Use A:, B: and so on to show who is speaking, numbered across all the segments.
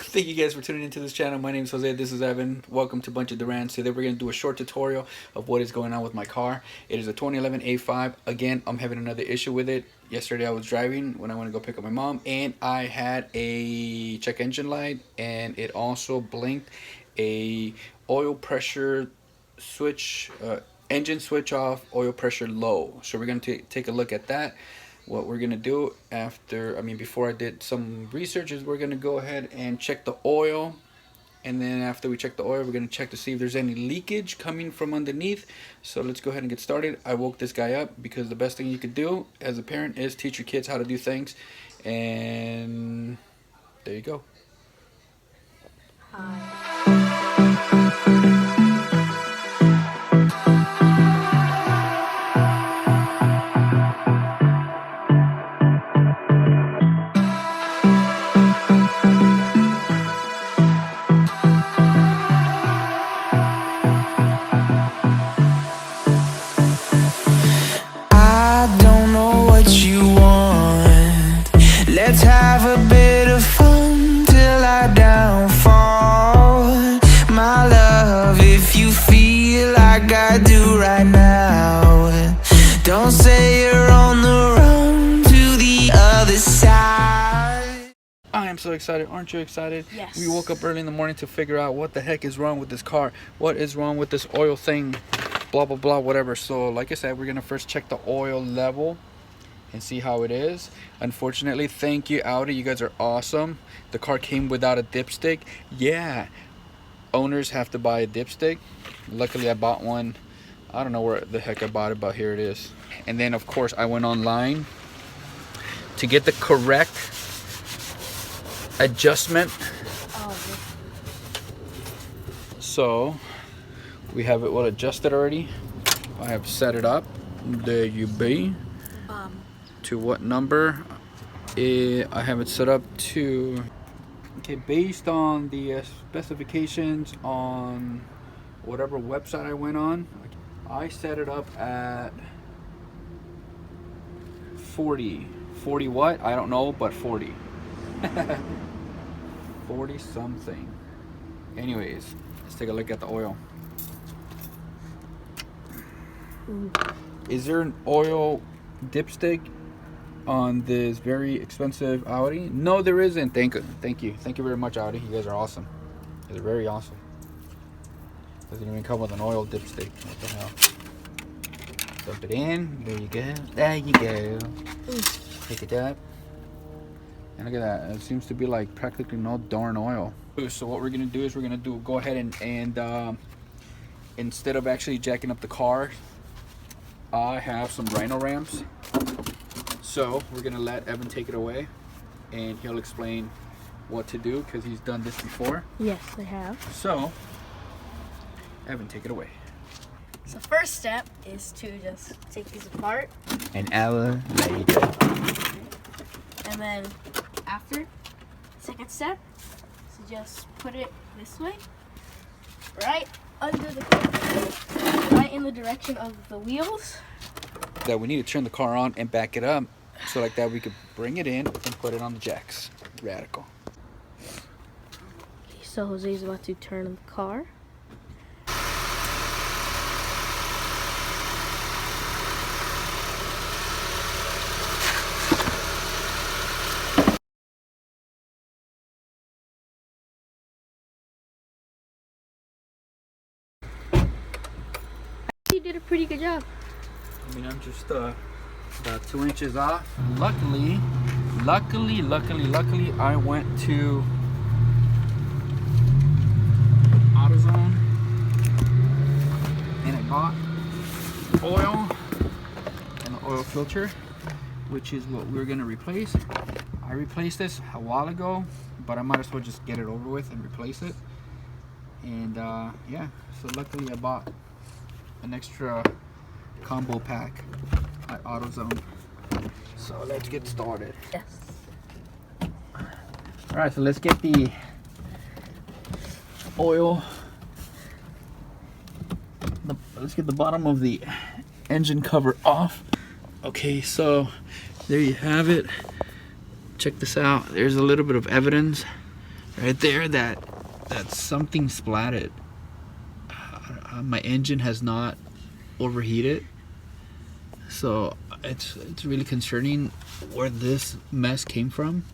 A: Thank you guys for tuning into this channel. My name is Jose. This is Evan. Welcome to Buncha Durans. Today we're going to do a short tutorial of what is going on with my car. It is a 2011 A5. Again, I'm having another issue with it. Yesterday I was driving when I went to go pick up my mom, and I had a check engine light, and it also blinked a oil pressure switch, engine switch off, oil pressure low. So we're going to take a look at that. What we're gonna do before I did some research, is we're gonna go ahead and check the oil, and then after we check the oil, we're gonna check to see if there's any leakage coming from underneath. So let's go ahead and get started. I woke this guy up because the best thing you could do as a parent is teach your kids how to do things, and there you go.
B: Let's have a bit of fun till I downfall. My love, if you feel like I do right now, don't say you're on the run to the other side.
A: I am so excited. Aren't you excited?
C: Yes.
A: We woke up early in the morning to figure out what the heck is wrong with this car. What is wrong with this oil thing? Blah, blah, blah, whatever. So like I said, we're going to first check the oil level and see how it is. Unfortunately, thank you Audi, you guys are awesome. The car came without a dipstick. Yeah, owners have to buy a dipstick. Luckily I bought one. I don't know where the heck I bought it, but here it is. And then of course I went online to get the correct adjustment. So we have it well adjusted already. I have set it up. There you be. To what number? I have it set up to, okay, based on the specifications on whatever website I went on, I set it up at 40 what? I don't know, but 40 40 something. Anyways, let's take a look at the oil. Is there an oil dipstick on this very expensive Audi? No, there isn't. Thank you very much, Audi. You guys are awesome. You guys are very awesome. Doesn't even come with an oil dipstick. What the hell? Dump it in. There you go. There you go. Pick it up. And look at that. It seems to be like practically no darn oil. So what we're gonna do is we're gonna go ahead and instead of actually jacking up the car, I have some Rhino ramps. So we're gonna let Evan take it away, and he'll explain what to do because he's done this before.
C: Yes, I have.
A: So Evan, take it away.
C: So first step is to just take these apart.
A: An hour later.
C: And then after, second step is to just put it this way, right under the, right in the direction of the wheels.
A: That we need to turn the car on and back it up, so like that we could bring it in and put it on the jacks. Radical.
C: So Jose's about to turn on the car. You did a pretty good job.
A: I mean, I'm just about 2 inches off. Luckily, I went to AutoZone and I bought oil and the oil filter, which is what we're gonna replace. I replaced this a while ago, but I might as well just get it over with and replace it. And yeah, so luckily I bought an extra combo pack at AutoZone. So let's get started.
C: Yes.
A: Alright, so let's get the oil. Let's get the bottom of the engine cover off. Okay, so there you have it. Check this out. There's a little bit of evidence right there that something splatted. My engine has not overheated, so it's really concerning where this mess came from.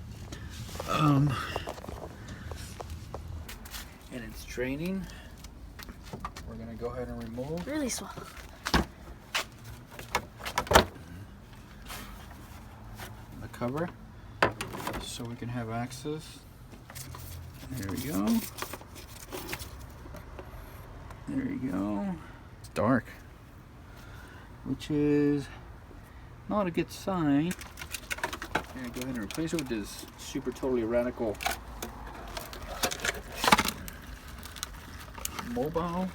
A: And it's draining. We're gonna go ahead and remove
C: Really small.
A: the cover so we can have access. There we go. There you go. It's dark, which is not a good sign. I'm gonna go ahead and replace it with this super totally radical mobile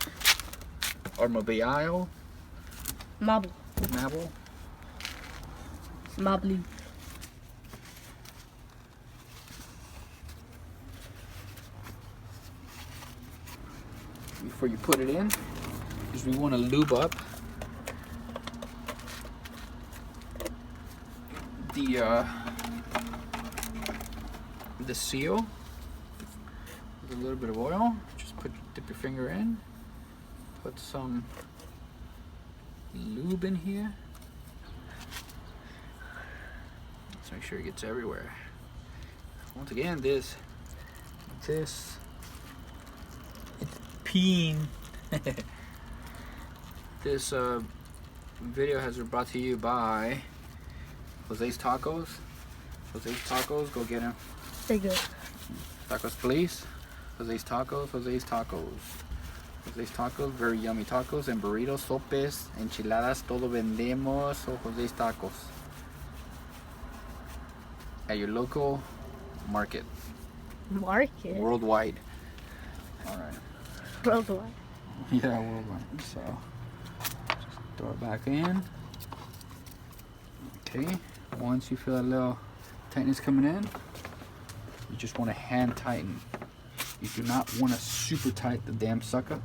A: or mobile
C: Marble.
A: marble.
C: Marbly.
A: Before you put it in, is we want to lube up the seal with a little bit of oil. Just dip your finger in, put some lube in here. Let's make sure it gets everywhere. Once again, this it's peeing. This video has been brought to you by Jose's Tacos. Jose's Tacos, go get him.
C: They're good.
A: Tacos, please. Jose's Tacos, Jose's Tacos. Jose's Tacos, very yummy tacos and burritos, sopes, enchiladas, todo vendemos. So Jose's Tacos. At your local market.
C: Market.
A: Worldwide. Alright.
C: Worldwide.
A: Yeah, worldwide. So, just throw it back in. Okay. Once you feel a little tightness coming in, you just want to hand tighten. You do not want to super tight the damn sucker.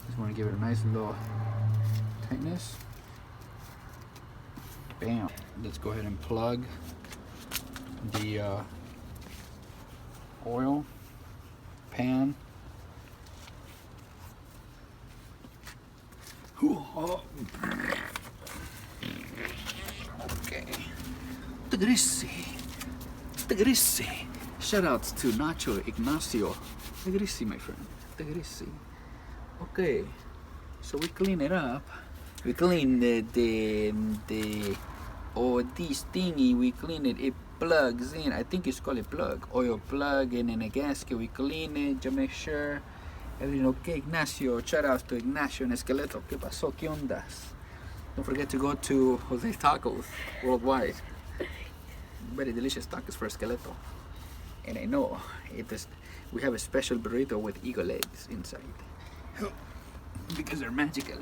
A: Just want to give it a nice little tightness. Bam. Let's go ahead and plug the oil pan. Oh. Okay. Tagrisi. Shout outs to Nacho Ignacio. Tagrisi, my friend. Tagrisi. Okay. So we clean it up. We clean the this thingy. We clean it. It plugs in. I think it's called a plug. Oil plug, and in a gasket we clean it to make sure everything okay. Ignacio, shout out to Ignacio and Esqueleto. ¿Qué pasó? ¿Qué ondas? Don't forget to go to Jose's Tacos worldwide. Very delicious tacos for Esqueleto. And I know we have a special burrito with eagle eggs inside because they're magical.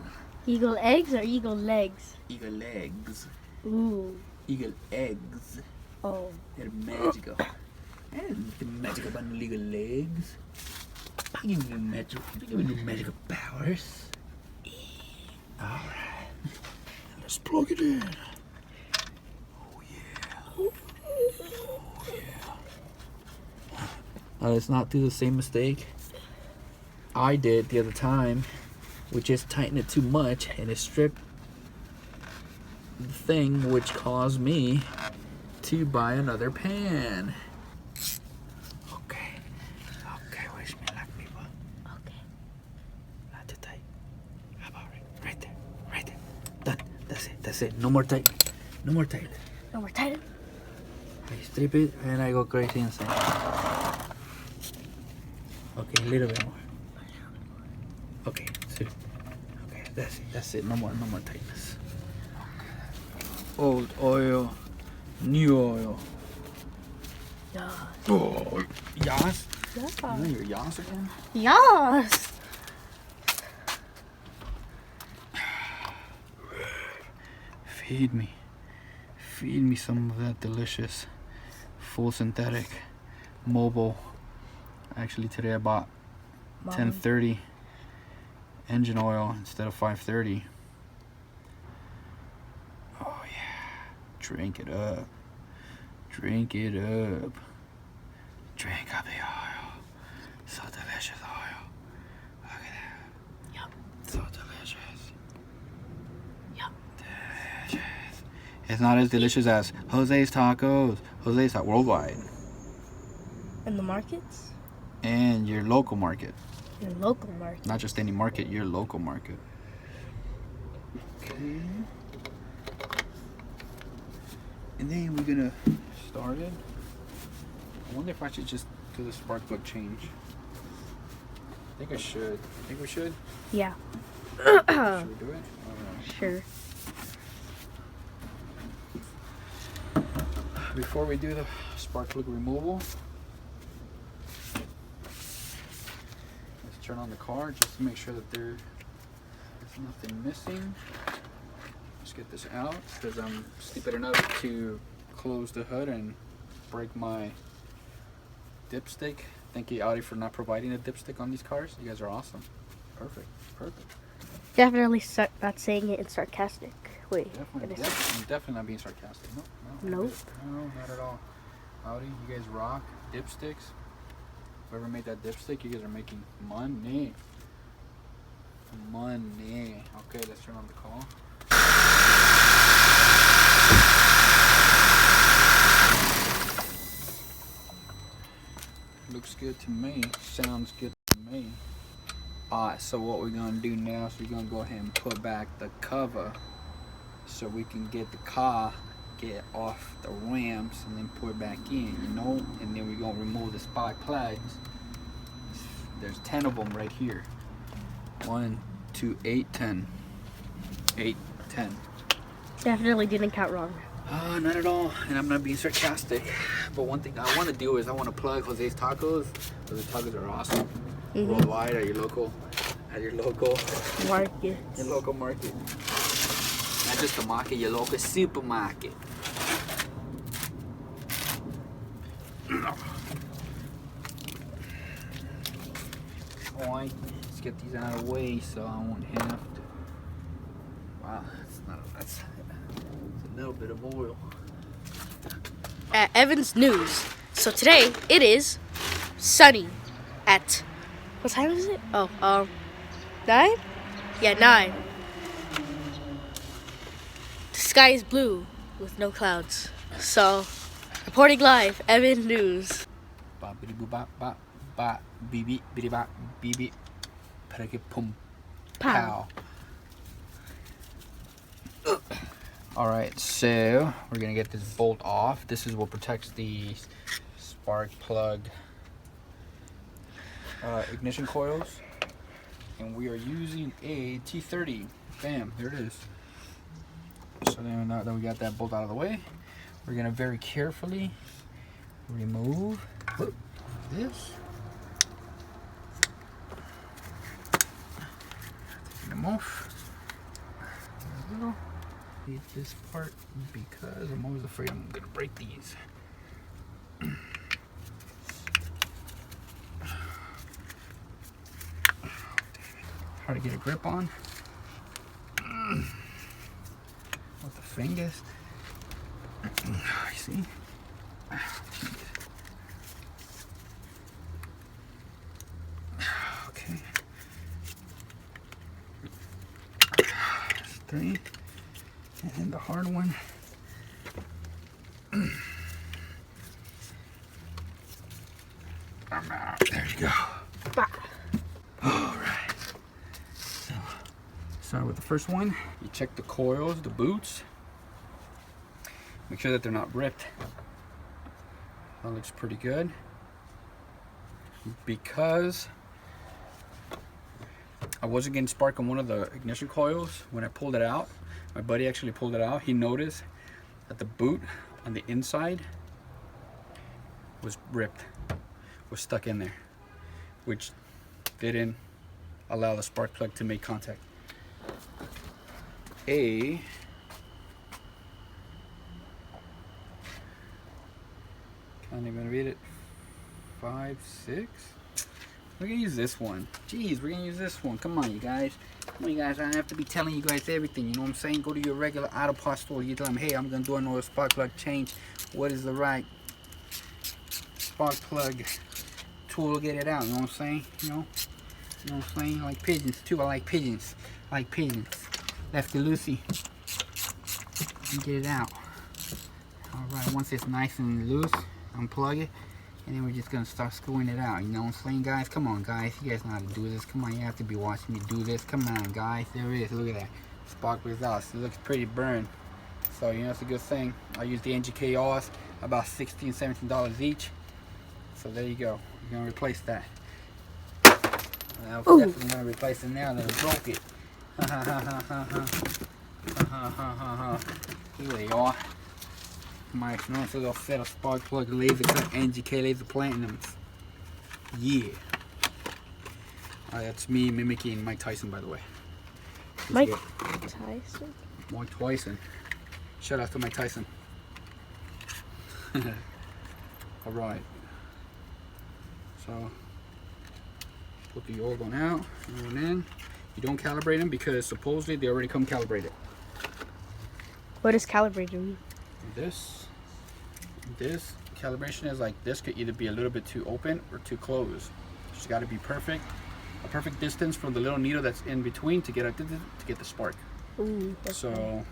C: Eagle eggs or eagle legs?
A: Eagle eggs.
C: Ooh.
A: Eagle eggs.
C: Oh.
A: They're magical. And the magical about eagle eggs. I give you magical powers. Alright. Let's plug it in. Oh yeah. Oh yeah. Now let's not do the same mistake I did the other time. We just tightened it too much and it stripped the thing, which caused me to buy another pan. Okay, wish me luck, people.
C: Okay.
A: Not too tight. How about right there, Done. That's it. No more tight.
C: No more tight.
A: I strip it and I go crazy inside. Okay, a little bit more. Okay, that's it. No more tightness. Old oil, new oil.
C: Yeah.
A: Oh, yas?
C: Yeah.
A: You know your yas again?
C: Yes.
A: Feed me some of that delicious full synthetic mobile. Actually today I bought 1030 engine oil instead of 530. Oh yeah, drink it up, drink up the oil. It's not as delicious as Jose's Tacos. Jose's worldwide.
C: In the markets?
A: And your local market.
C: Your local market.
A: Not just any market, your local market. Okay. And then we're gonna start it. I wonder if I should just do the spark plug change. I think I should. Think we should?
C: Yeah.
A: Should we do it? Alright.
C: Sure.
A: Before we do the spark plug removal, let's turn on the car just to make sure that there's nothing missing. Let's get this out because I'm stupid enough to close the hood and break my dipstick. Thank you, Audi, for not providing a dipstick on these cars. You guys are awesome. Perfect. Perfect.
C: Definitely not saying it in sarcastic. Wait.
A: Definitely,
C: it is-
A: I'm definitely not being sarcastic. No,
C: Nope.
A: No, not at all. Audi, you guys rock. Dipsticks. Whoever made that dipstick, you guys are making money. Money. Okay, let's turn on the call. Looks good to me. Sounds good to me. Alright, so what we're gonna do now is we're gonna go ahead and put back the cover so we can get the car get off the rims and then put it back in, you know, and then we're gonna remove the spark plugs. There's 10 of them right here. 1, 2, 8, 10. 8, 10.
C: Definitely didn't count wrong.
A: Not at all, and I'm not being sarcastic. But one thing I want to do is I want to plug Jose's Tacos. Jose's Tacos are awesome. Worldwide at your local
C: Market.
A: your local market. Not just the market, your local supermarket. Alright, let's get these out of the way so I won't have to. Wow, that's a little bit of oil.
C: At Evan's News. So today it is sunny at what time is it? 9? Yeah, 9. The sky is blue with no clouds. So reporting live, Evan News.
A: Ba bidi boo ba ba ba beep bidi ba beep preke pum pow. Alright, so we're gonna get this bolt off. This is what protects the spark plug ignition coils. And we are using a T30. Bam, there it is. So then now that we got that bolt out of the way, we're gonna very carefully remove this. Taking them off. There we go. Need this part because I'm always afraid I'm gonna break these. Hard to get a grip on. With the fingers. You see? Okay. 3. And the hard one. There you go. Alright. So, start with the first one. You check the coils, the boots. Make sure that they're not ripped. That looks pretty good. Because I wasn't getting spark on one of the ignition coils. When I pulled it out, my buddy actually pulled it out. He noticed that the boot on the inside was ripped, was stuck in there, which didn't allow the spark plug to make contact. Can't even read it. 5, 6. We're gonna use this one. Jeez, we're gonna use this one. Come on, you guys. Come on, you guys. I don't have to be telling you guys everything. You know what I'm saying? Go to your regular auto parts store. You tell them, hey, I'm gonna do an oil spark plug change. What is the right spark plug tool to get it out? You know what I'm saying? You know what I'm saying? I like pigeons too. I like pigeons. I like pigeons. Lefty Lucy. and get it out. Alright, once it's nice and loose, unplug it, and then we're just gonna start screwing it out. You know what I'm saying, guys? Come on, guys. You guys know how to do this. Come on, you have to be watching me do this. Come on, guys. There it is. Look at that. Spark results. It looks pretty burned. So, you know, it's a good thing. I use the NGKRs, about $16, $17 each. So there you go. We're gonna replace that. I'm definitely gonna replace it now that I broke it. Here they are. My nice little set of spark plug laser cut NGK laser platinums. Yeah. That's me mimicking Mike Tyson, by the way.
C: Mike Tyson?
A: Mike Tyson. Shout out to Mike Tyson. Alright. So, put the old one out, new one in. You don't calibrate them because supposedly they already come calibrated.
C: What does calibrated mean?
A: This calibration is like this could either be a little bit too open or too closed. It's got to be perfect, a perfect distance from the little needle that's in between to get the spark.
C: Ooh,
A: So,
C: nice.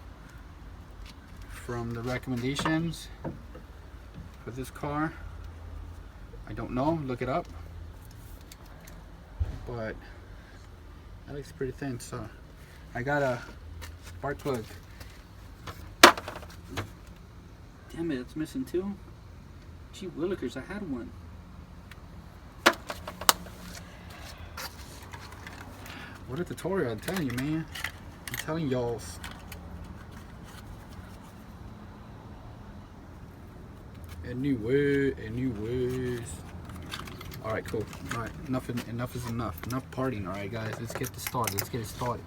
A: From the recommendations for this car, I don't know. Look it up, but that looks pretty thin. So, I got a spark plug. Damn it, it's missing too. Gee willikers, I had one. What a tutorial, I'm telling you, man. I'm telling y'all. Anyways. Alright, cool. Alright, enough is enough. Enough partying, alright guys. Let's get this started. Let's get it started.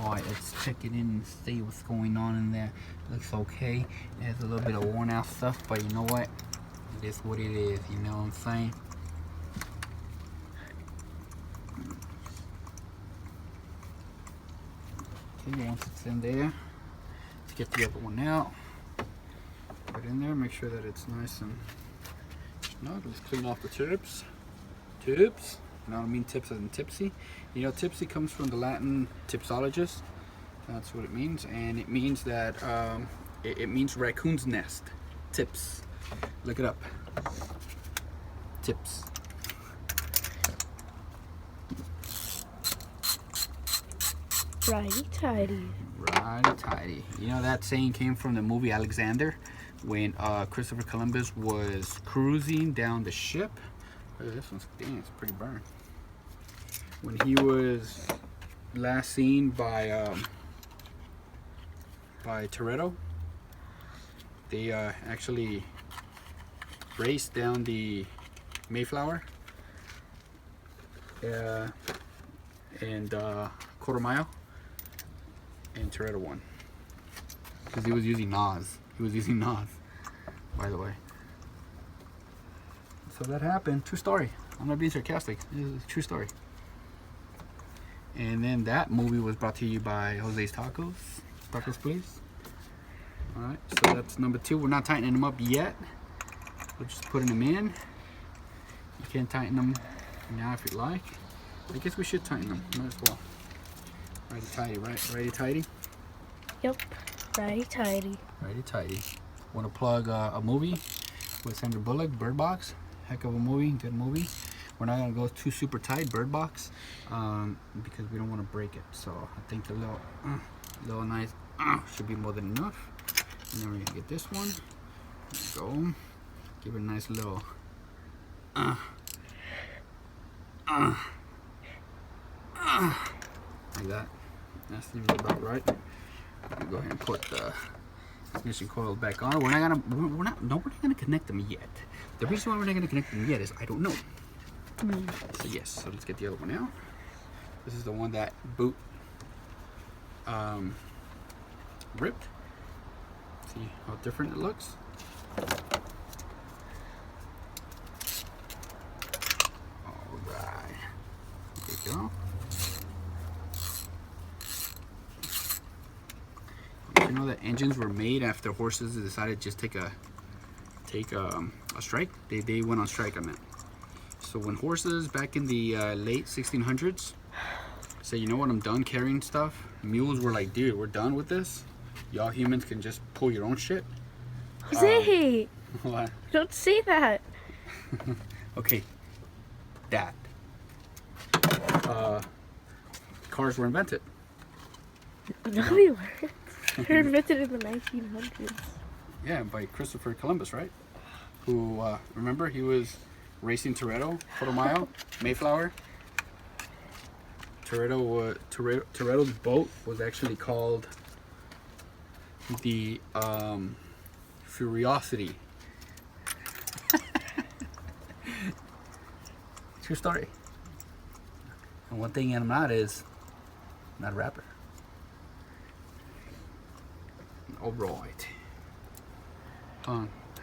A: Alright, let's check it in and see what's going on in there. Looks okay. It has a little bit of worn out stuff, but you know what? It is what it is, you know what I'm saying? Okay, once it's in there, let's get the other one out. Put it in there, make sure that it's nice and snug. Let's clean off the tips. Tips. And I don't mean tips as in tipsy. You know, tipsy comes from the Latin tipsologist. That's what it means, and it means that it means raccoon's nest. Tips. Look it up. Tips.
C: Righty tighty.
A: Righty tighty. You know that saying came from the movie Alexander, when Christopher Columbus was cruising down the ship. Oh, this one's, dang, it's pretty burned. When he was last seen by Toretto, they actually raced down the Mayflower and quarter mile, and Toretto won because he was using NOS. He was using NOS, by the way. So that happened. True story. I'm not being sarcastic. It is a true story. And then that movie was brought to you by Jose's Tacos. Tacos, please. Alright, so that's number 2. We're not tightening them up yet. We're just putting them in. You can tighten them now if you like. I guess we should tighten them. Might as well. Righty tighty, right? Righty tighty?
C: Yep. Righty tighty.
A: Righty tighty. Want to plug a movie with Sandra Bullock, Bird Box. Heck of a movie, good movie. We're not gonna go too super tight, Bird Box, because we don't want to break it. So I think the little nice should be more than enough. And then we're gonna get this one. There we go. Give it a nice little like that. That seems about right. I'm gonna go ahead and put the ignition coil back on. We're not gonna connect them yet. The reason why we're not gonna connect them yet is I don't know. So yes, so let's get the other one out. This is the one that boot ripped. See how different it looks. Alright. There you go. You know that engines were made after horses decided to just take a strike. They went on strike on that. So when horses back in the late 1600s say, you know what, I'm done carrying stuff, mules were like, dude, we're done with this. y'all humans can just pull your own shit.
C: Jose,
A: What?
C: don't say that.
A: Okay, that. Cars were invented.
C: No, they weren't. They were invented in the 1900s.
A: Yeah, by Christopher Columbus, right? Who, remember, he was racing Toretto, quarter mile, Mayflower. Toretto's boat was actually called the Furiosity. True story. And one thing I'm not is, I'm not a rapper. All right.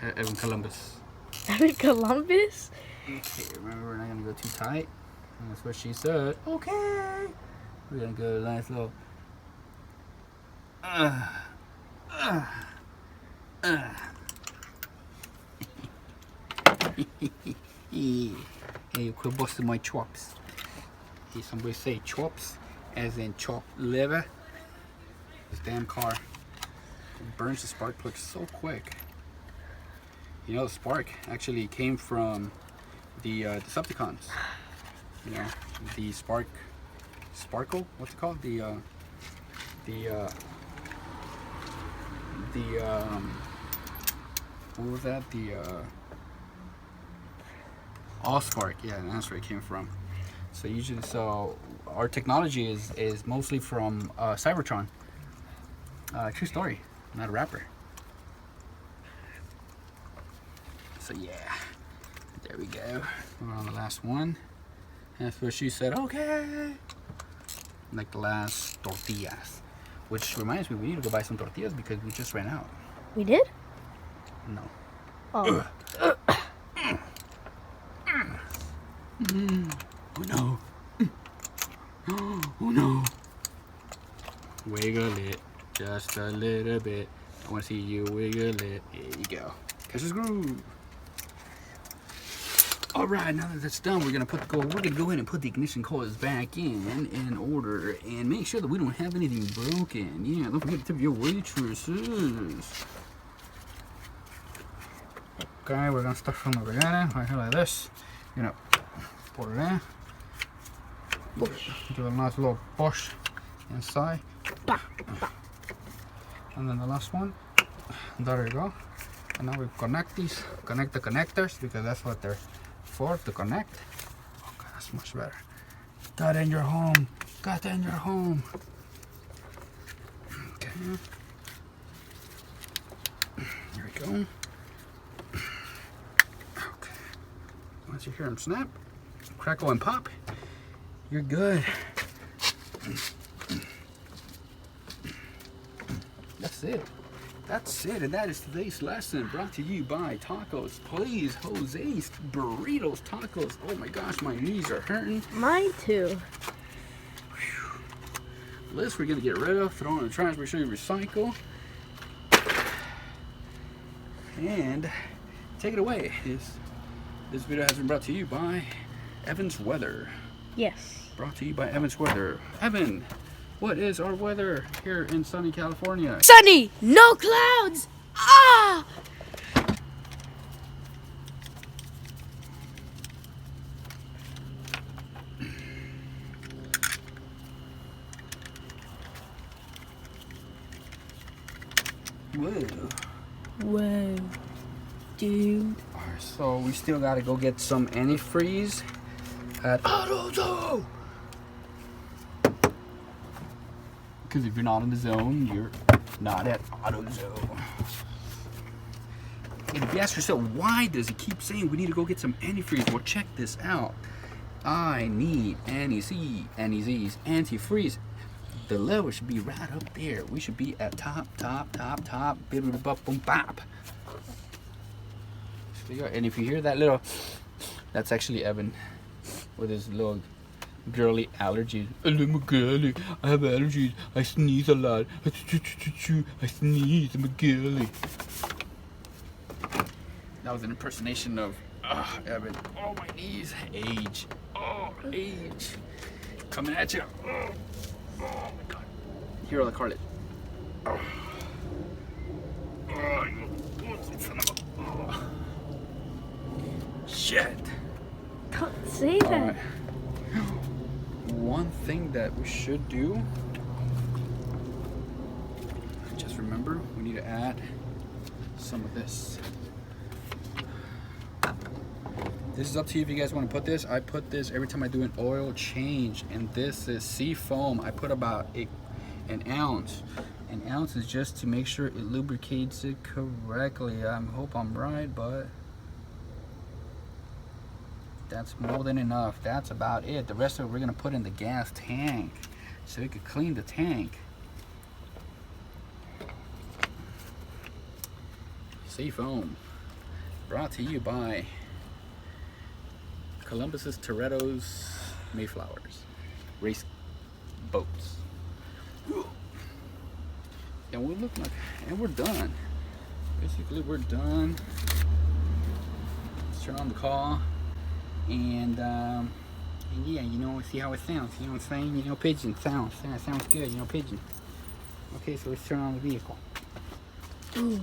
A: Evan Columbus.
C: Evan Columbus?
A: Okay, remember we're not gonna go too tight. And that's what she said. Okay. We're gonna go a nice little. Hey, quit busting my chops. Hey, somebody say chops, as in chopped liver. This damn car burns the spark plug so quick. You know, the spark actually came from the Decepticons. You know, the sparkle. What's it called? What was that? The Allspark. Yeah, that's where it came from. So usually, our technology is mostly from Cybertron. True story. I'm not a rapper. So yeah, there we go. We're on the last one. That's what she said. Okay. Like the last tortillas, which reminds me, we need to go buy some tortillas because we just ran out.
C: We did?
A: No.
C: Oh.
A: Oh no. Oh no. Wiggle it just a little bit. I want to see you wiggle it. There you go. Catch this groove. All right, now that that's done, we're gonna go in and put the ignition coils back in order and make sure that we don't have anything broken. Yeah, don't forget to tip your waitresses. Okay, we're gonna start from the beginning, right here like this. You know, put it in.
C: Push.
A: Do a nice little push inside.
C: Bah, bah.
A: And then the last one. There you go. And now we connect these. Connect the connectors because that's what they're for, to connect. Okay, that's much better. Got in your home. Got in your home. Okay. Here we go. Okay. Once you hear them snap, crackle and pop, you're good. That's it. That's it, and that is today's lesson brought to you by Tacos. Please, Jose's Burritos Tacos. Oh my gosh, my knees are hurting.
C: Mine too.
A: List we're gonna get rid of, throw in the trash, make sure you recycle. And take it away. This video has been brought to you by Evan's Weather.
C: Yes.
A: Brought to you by Evan's Weather. Evan, what is our weather here in sunny California?
C: Sunny, no clouds. Ah!
A: Whoa.
C: Whoa, dude.
A: Alright, so we still gotta go get some antifreeze at AutoZone. Because if you're not in the zone, you're not at AutoZone. And if you ask yourself, why does he keep saying we need to go get some antifreeze? Well, check this out. I need anti-Z's, antifreeze. The level should be right up there. We should be at top. Bibbidi-bop-boom-bop. And if you hear that little, that's actually Evan with his little girly allergies. I'm a girly. I have allergies. I sneeze a lot. I sneeze. I'm a girly. That was an impersonation of Evan. Oh, my knees. Age. Oh, age. Coming at you. Oh my God. Here on the carlet. Oh. Shit.
C: Don't say that.
A: Alright. One thing that we should do, just remember, we need to add some of this. This is up to you if you guys want to put this. I put this every time I do an oil change, and this is sea foam. I put about an ounce. An ounce is just to make sure it lubricates it correctly. I hope I'm right, but that's more than enough. That's about it. The rest of it we're gonna put in the gas tank so it could clean the tank. Sea foam, brought to you by Columbus's Toretto's Mayflowers race boats. And we look like, and we're done. Basically, we're done. Let's turn on the car, and yeah, you know, see how it sounds. You know what I'm saying? You know, pigeon sounds good. You know, pigeon. Okay, so let's turn on the vehicle.
C: Ooh.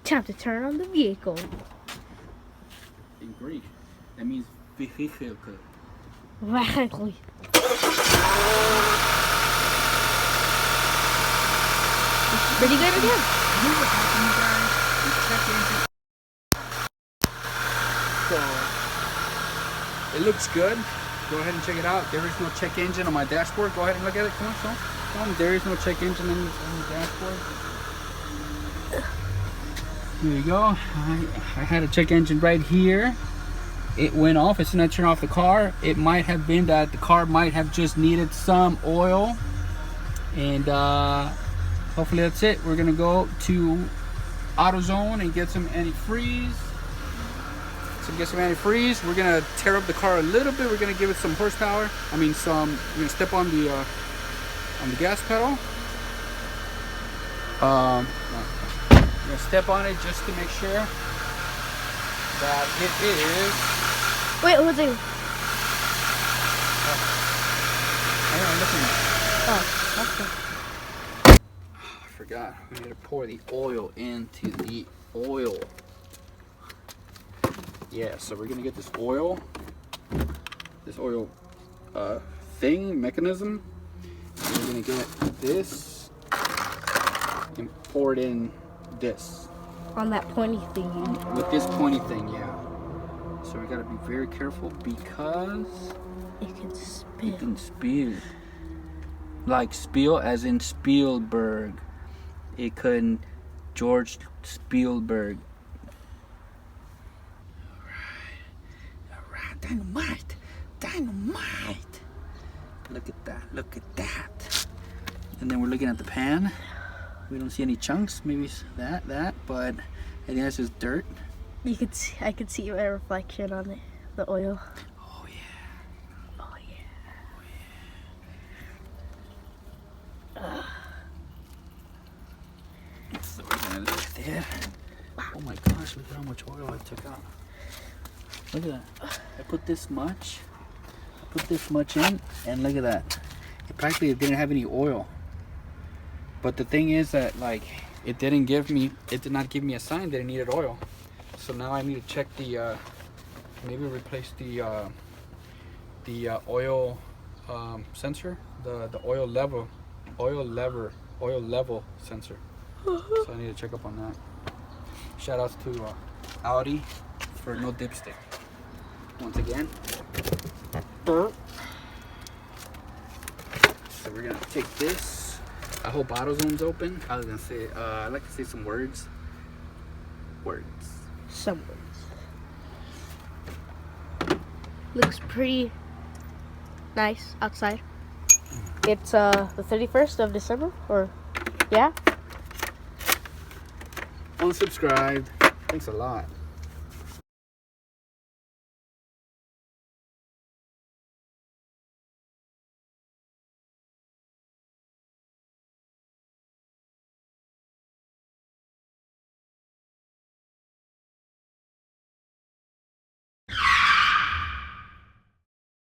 C: Time to turn on the vehicle.
A: In Greek, that means vehicle.
C: Exactly. Pretty good again.
A: So it looks good. Go ahead and check it out. There is no check engine on my dashboard. Go ahead and look at it. Come on, show. Come on. There is no check engine on the dashboard. Here you go. I had a check engine right here. It went off as soon as I turned off the car. It might have been that the car might have just needed some oil, and hopefully that's it. We're gonna go to AutoZone and get some antifreeze. We're gonna tear up the car a little bit. We're gonna give it some horsepower. I mean, we're gonna step on the gas pedal. We're gonna step on it just to make sure that it is.
C: Wait, what's it? Oh, okay.
A: I forgot. We need to pour the oil into the oil. Yeah, so we're gonna get this oil mechanism. And we're gonna get this and pour it in this.
C: On that pointy thingy.
A: With this pointy thing, yeah. So we gotta be very careful because
C: It can spin.
A: it can spill. Like spill as in Spielberg. It couldn't George Spielberg. Alright, dynamite. Look at that. And then we're looking at the pan. We don't see any chunks, maybe that, but I think that's just dirt.
C: You could see, I could see my reflection on the oil.
A: Oh yeah. So we're gonna look there. Oh my gosh, look at how much oil I took out. Look at that. I put this much in, and look at that. It practically didn't have any oil. But the thing is that, like, it did not give me a sign that it needed oil. So now I need to check the maybe replace the oil sensor, the oil level sensor. So I need to check up on that. Shout outs to Audi for no dipstick. Once again. So we're gonna take this. I hope AutoZone's open. I was gonna say, I'd like to say some words.
C: Some words. Looks pretty nice outside. It's the 31st of December, or yeah.
A: Unsubscribed. Thanks a lot.